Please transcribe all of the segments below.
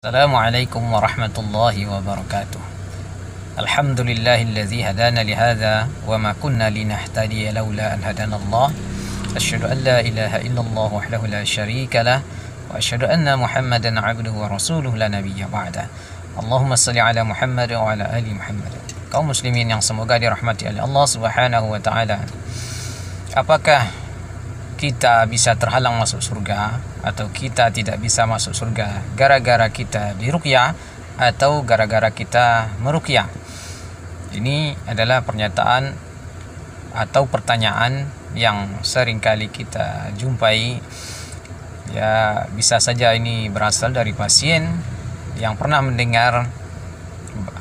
Assalamualaikum warahmatullahi wabarakatuh. Alhamdulillahilladzi hadana lihadza wa ma kunna linahtadiya laula an hadana Allah. Asyhadu an la ilaha illallah wahdahu la syarika lah wa asyhadu anna Muhammadan 'abduhu wa rasuluhu la nabiyya ba'da. Allahumma shalli ala Muhammad wa ala ali Muhammad. Kaum muslimin yang semoga dirahmati oleh Allah Subhanahu wa taala. Apakah kita bisa terhalang masuk surga atau kita tidak bisa masuk surga gara-gara kita diruqyah atau gara-gara kita meruqyah? Ini adalah pernyataan atau pertanyaan yang sering kali kita jumpai. Ya, bisa saja ini berasal dari pasien yang pernah mendengar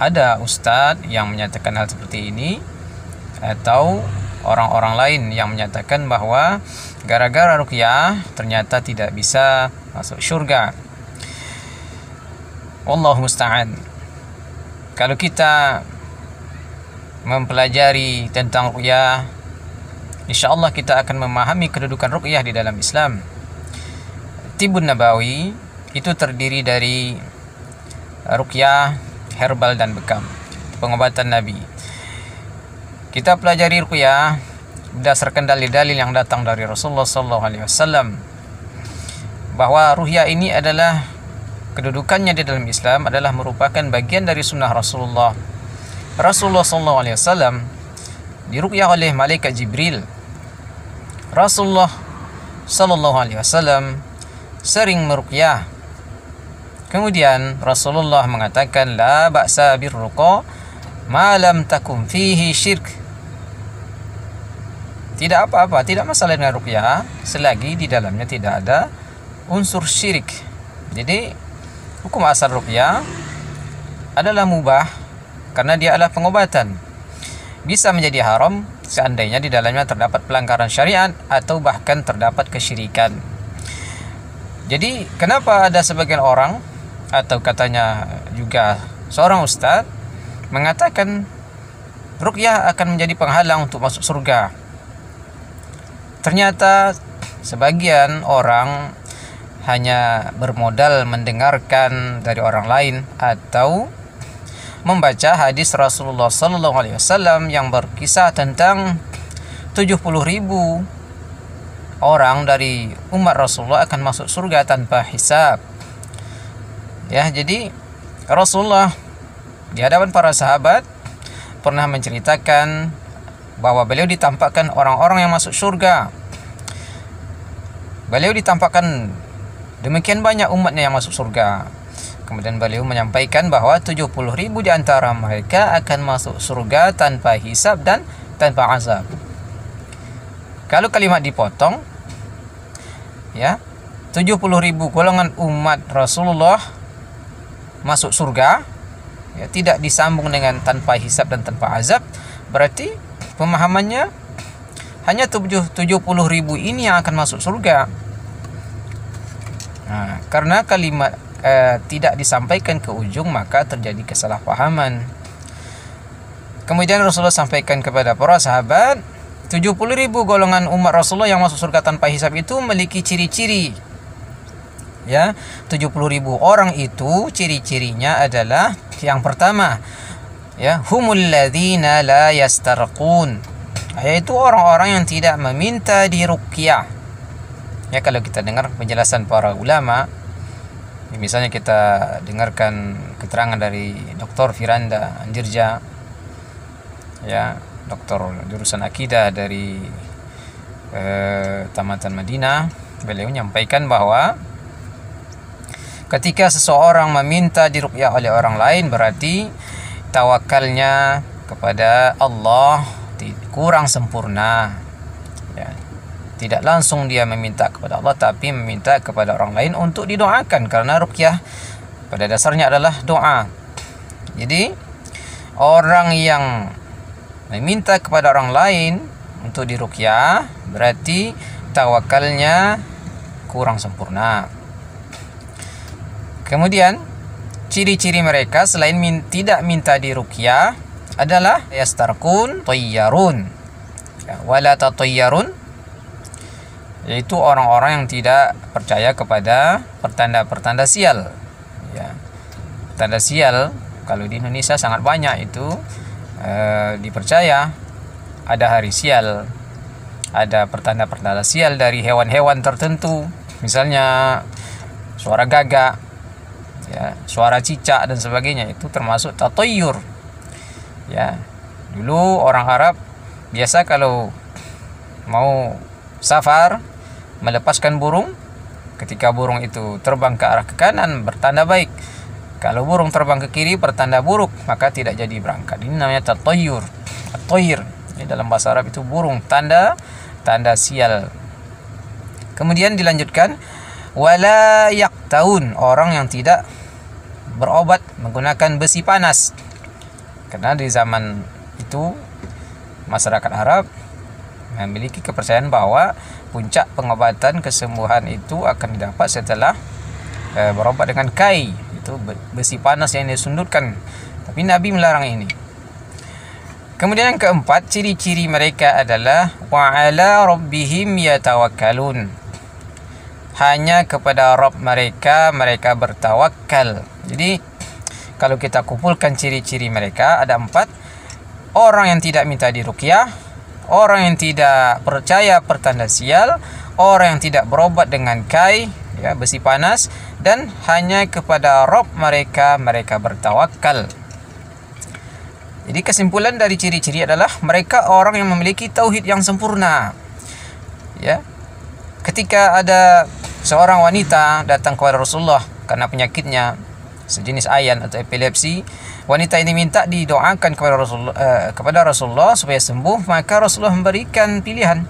ada ustadz yang menyatakan hal seperti ini, atau orang-orang lain yang menyatakan bahwa gara-gara ruqyah ternyata tidak bisa masuk surga. Wallahu musta'an. Kalau kita mempelajari tentang ruqyah, insyaallah kita akan memahami kedudukan ruqyah di dalam Islam. Tibun Nabawi itu terdiri dari ruqyah, herbal dan bekam, pengobatan Nabi. Kita pelajari ruqyah berdasarkan dalil-dalil yang datang dari Rasulullah SAW, bahwa ruqyah ini adalah kedudukannya di dalam Islam adalah merupakan bagian dari sunnah Rasulullah. Rasulullah SAW diruqyah oleh malaikat Jibril. Rasulullah SAW sering meruqyah. Kemudian Rasulullah mengatakan, la ba'sa birruqa ma lam takum fihi syirk. Tidak apa-apa, tidak masalah dengan ruqyah selagi di dalamnya tidak ada unsur syirik. Jadi hukum asal ruqyah adalah mubah karena dia adalah pengobatan. Bisa menjadi haram seandainya di dalamnya terdapat pelanggaran syariat atau bahkan terdapat kesyirikan. Jadi kenapa ada sebagian orang, atau katanya juga seorang ustadz, mengatakan ruqyah akan menjadi penghalang untuk masuk surga? Ternyata sebagian orang hanya bermodal mendengarkan dari orang lain atau membaca hadis Rasulullah SAW yang berkisah tentang 70.000 orang dari umat Rasulullah akan masuk surga tanpa hisab. Ya, jadi Rasulullah di hadapan para sahabat pernah menceritakan bahwa beliau ditampakkan orang-orang yang masuk surga. Beliau ditampakkan demikian banyak umatnya yang masuk surga. Kemudian beliau menyampaikan bahwa 70.000 di antara mereka akan masuk surga tanpa hisab dan tanpa azab. Kalau kalimat dipotong, ya, 70.000 golongan umat Rasulullah masuk surga, ya, tidak disambung dengan tanpa hisab dan tanpa azab, berarti pemahamannya hanya 70.000 ini yang akan masuk surga. Nah, karena kalimat tidak disampaikan ke ujung, maka terjadi kesalahpahaman. Kemudian Rasulullah sampaikan kepada para sahabat, 70.000 golongan umat Rasulullah yang masuk surga tanpa hisab itu memiliki ciri-ciri. Ya, 70.000 orang itu ciri-cirinya adalah yang pertama, ya, humul ladzina la yastarqun, yaitu orang-orang yang tidak meminta diruqyah. Ya, kalau kita dengar penjelasan para ulama, misalnya kita dengarkan keterangan dari Dr. Firanda Andirja, ya, doktor jurusan akidah dari Tamatan Madinah, beliau menyampaikan bahwa ketika seseorang meminta diruqyah oleh orang lain, berarti tawakalnya kepada Allah kurang sempurna. Ya, tidak langsung dia meminta kepada Allah, tapi meminta kepada orang lain untuk didoakan, karena ruqyah pada dasarnya adalah doa. Jadi orang yang meminta kepada orang lain untuk diruqyah berarti tawakalnya kurang sempurna. Kemudian ciri-ciri mereka selain tidak minta diruqyah adalah yastarqun tayyarun, ya, wala tatayyarun, yaitu orang-orang yang tidak percaya kepada pertanda-pertanda sial, ya, pertanda sial. Kalau di Indonesia sangat banyak itu dipercaya ada hari sial, ada pertanda-pertanda sial dari hewan-hewan tertentu, misalnya suara gagak, ya, suara cicak dan sebagainya, itu termasuk tatoyur. Ya, dulu orang Arab biasa kalau mau safar melepaskan burung, ketika burung itu terbang ke arah ke kanan bertanda baik, kalau burung terbang ke kiri bertanda buruk, maka tidak jadi berangkat. Ini namanya tatoyur. At-toyir ini dalam bahasa Arab itu burung, tanda sial. Kemudian dilanjutkan, wala yaqtaun, orang yang tidak berobat menggunakan besi panas. Karena di zaman itu masyarakat Arab memiliki kepercayaan bahwa puncak pengobatan kesembuhan itu akan didapat setelah berobat dengan kai, itu besi panas yang disundutkan. Tapi Nabi melarang ini. Kemudian yang keempat, ciri-ciri mereka adalah wa ala rabbihim yatawakkalun, hanya kepada Rabb mereka bertawakal. Jadi kalau kita kumpulkan ciri-ciri mereka ada 4. Orang yang tidak minta diruqyah, orang yang tidak percaya pertanda sial, orang yang tidak berobat dengan kai, ya, besi panas, dan hanya kepada Rabb mereka bertawakal. Jadi kesimpulan dari ciri-ciri adalah mereka orang yang memiliki tauhid yang sempurna. Ya. Ketika ada seorang wanita datang kepada Rasulullah karena penyakitnya sejenis ayan atau epilepsi, wanita ini minta didoakan kepada Rasulullah supaya sembuh, maka Rasulullah memberikan pilihan.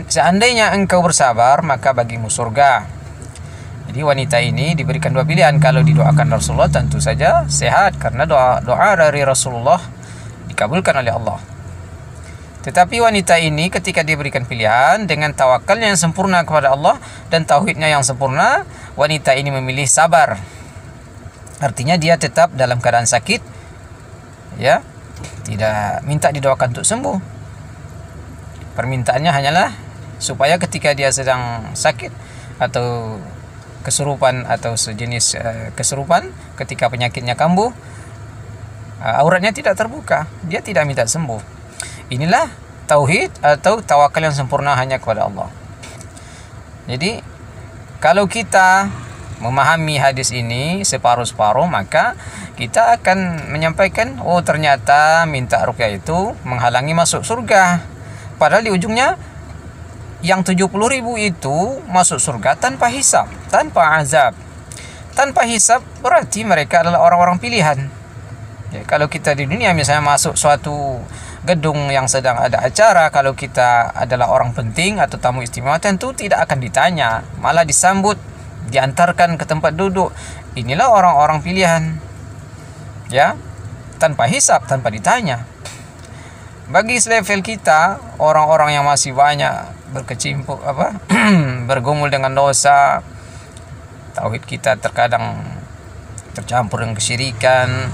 Seandainya engkau bersabar, maka bagimu surga. Jadi wanita ini diberikan 2 pilihan. Kalau didoakan Rasulullah tentu saja sehat, karena doa dari Rasulullah dikabulkan oleh Allah. Tetapi wanita ini ketika diberikan pilihan, dengan tawakalnya yang sempurna kepada Allah dan tauhidnya yang sempurna, wanita ini memilih sabar. Artinya dia tetap dalam keadaan sakit, ya, tidak minta didoakan untuk sembuh. Permintaannya hanyalah supaya ketika dia sedang sakit atau kesurupan atau sejenis kesurupan, ketika penyakitnya kambuh, auratnya tidak terbuka, dia tidak minta sembuh. Inilah tauhid atau tawakal yang sempurna hanya kepada Allah. Jadi kalau kita memahami hadis ini separuh-separuh, maka kita akan menyampaikan, oh ternyata minta ruqyah itu menghalangi masuk surga. Padahal di ujungnya yang 70.000 itu masuk surga tanpa hisab, tanpa azab. Tanpa hisab berarti mereka adalah orang-orang pilihan. Ya, kalau kita di dunia misalnya masuk suatu gedung yang sedang ada acara, kalau kita adalah orang penting atau tamu istimewa, tentu tidak akan ditanya, malah disambut, diantarkan ke tempat duduk. Inilah orang-orang pilihan, ya, tanpa hisab, tanpa ditanya. Bagi selevel kita, orang-orang yang masih banyak berkecimpung bergumul dengan dosa, tauhid kita terkadang tercampur dengan kesyirikan,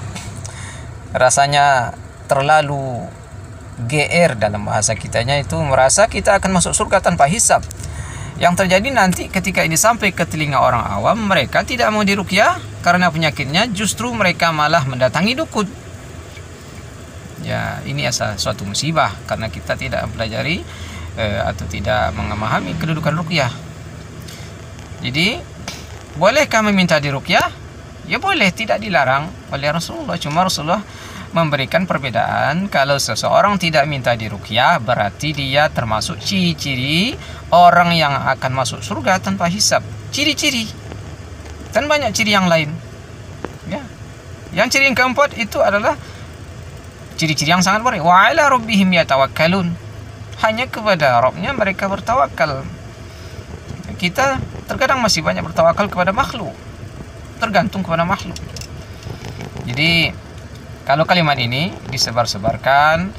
rasanya terlalu GR dalam bahasa kitanya, itu merasa kita akan masuk surga tanpa hisab. Yang terjadi nanti ketika ini sampai ke telinga orang awam, mereka tidak mau diruqyah karena penyakitnya, justru mereka malah mendatangi dukun. Ya, ini adalah suatu musibah karena kita tidak mempelajari atau tidak memahami kedudukan ruqyah. Jadi, bolehkah meminta diruqyah? Ya boleh, tidak dilarang oleh Rasulullah. Cuma Rasulullah memberikan perbedaan. Kalau seseorang tidak minta diruqyah, berarti dia termasuk ciri-ciri orang yang akan masuk surga tanpa hisab. Ciri-ciri. Dan banyak ciri yang lain. Ya. Yang ciri yang keempat itu adalah ciri-ciri yang sangat baik. Wa ala rabbihim yatawakkalun. Hanya kepada Rabbnya mereka bertawakal. Kita terkadang masih banyak bertawakal kepada makhluk, tergantung kepada makhluk. Jadi kalau kalimat ini disebar-sebarkan,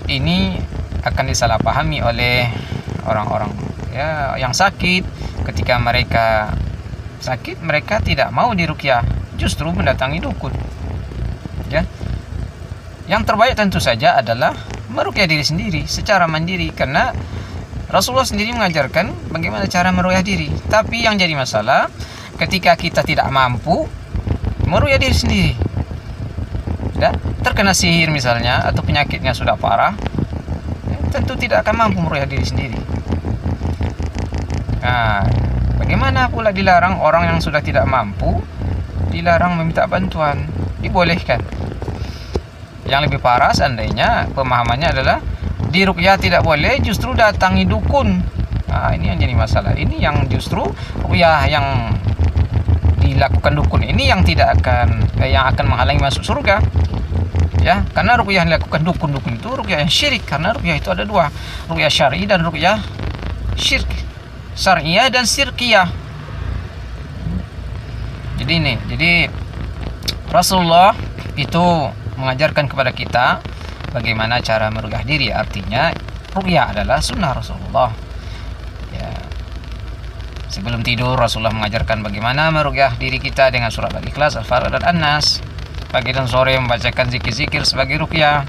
ini akan disalahpahami oleh orang-orang, ya, yang sakit. Ketika mereka sakit, mereka tidak mau diruqyah, justru mendatangi dukun. Ya. Yang terbaik tentu saja adalah meruqyah diri sendiri secara mandiri, karena Rasulullah sendiri mengajarkan bagaimana cara meruqyah diri. Tapi yang jadi masalah ketika kita tidak mampu meruqyah diri sendiri. Sudah terkena sihir misalnya, atau penyakitnya sudah parah, tentu tidak akan mampu meruqyah diri sendiri. Nah, bagaimana pula dilarang orang yang sudah tidak mampu, dilarang meminta bantuan? Dibolehkan. Yang lebih parah seandainya pemahamannya adalah di ruqyah tidak boleh, justru datangi dukun. Nah, ini yang jadi masalah. Ini yang justru ruqyah yang dilakukan dukun ini yang yang akan menghalangi masuk surga. Ya, karena ruqyah yang dilakukan dukun-dukun itu ruqyah yang syirik, karena ruqyah itu ada dua, ruqyah syar'i dan ruqyah syirik. Syar'iyah dan syirkiyah. Jadi Rasulullah itu mengajarkan kepada kita bagaimana cara meruqyah diri. Artinya ruqyah adalah sunnah Rasulullah. Ya. Sebelum tidur Rasulullah mengajarkan bagaimana meruqyah diri kita dengan surat Al-Ikhlas, Al-Falaq dan An-Nas. Pagi dan sore membacakan zikir-zikir sebagai ruqyah.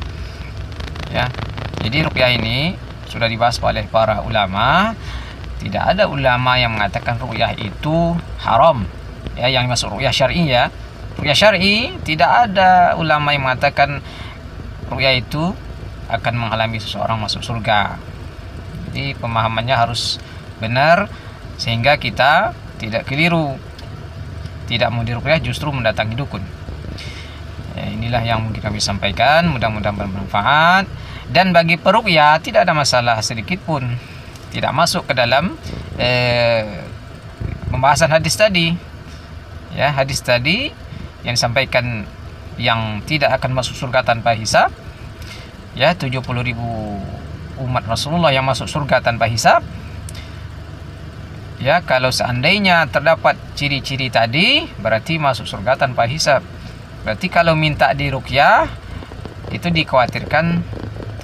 Ya. Jadi ruqyah ini sudah dibahas oleh para ulama. Tidak ada ulama yang mengatakan ruqyah itu haram. Ya, yang masuk ruqyah syar'i ya. Ruqyah syar'i tidak ada ulama yang mengatakan ruqyah itu akan menghalangi seseorang masuk surga. Jadi pemahamannya harus benar sehingga kita tidak keliru. Tidak mau diruqyah justru mendatangi dukun. Ya, inilah yang mungkin kami sampaikan, mudah-mudahan bermanfaat. Dan bagi peruqyah tidak ada masalah sedikit pun. Tidak masuk ke dalam pembahasan hadis tadi. Ya, hadis tadi yang disampaikan yang tidak akan masuk surga tanpa hisab. Ya, 70.000 umat Rasulullah yang masuk surga tanpa hisab. Ya, kalau seandainya terdapat ciri-ciri tadi, berarti masuk surga tanpa hisab. Berarti kalau minta diruqyah itu dikhawatirkan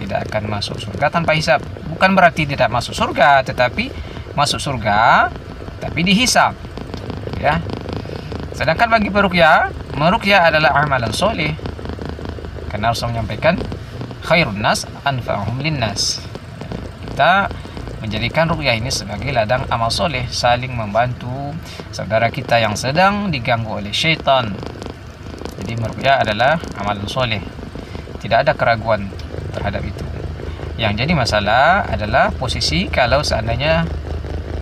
tidak akan masuk surga tanpa hisab. Bukan berarti tidak masuk surga, tetapi masuk surga tapi dihisab. Ya. Sedangkan bagi peruqyah, meruqyah adalah amalan soleh. Karena Rasul menyampaikan khairun nas anfa'uhum linnas. Kita menjadikan ruqyah ini sebagai ladang amal soleh, saling membantu saudara kita yang sedang diganggu oleh syaitan. Jadi meruqyah adalah amalan soleh. Tidak ada keraguan terhadap itu. Yang jadi masalah adalah posisi kalau seandainya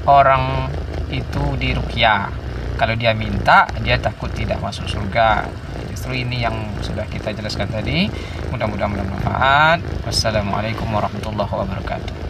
orang itu diruqyah. Kalau dia minta, dia takut tidak masuk surga. Justru ini yang sudah kita jelaskan tadi. Mudah-mudahan bermanfaat. Wassalamualaikum warahmatullahi wabarakatuh.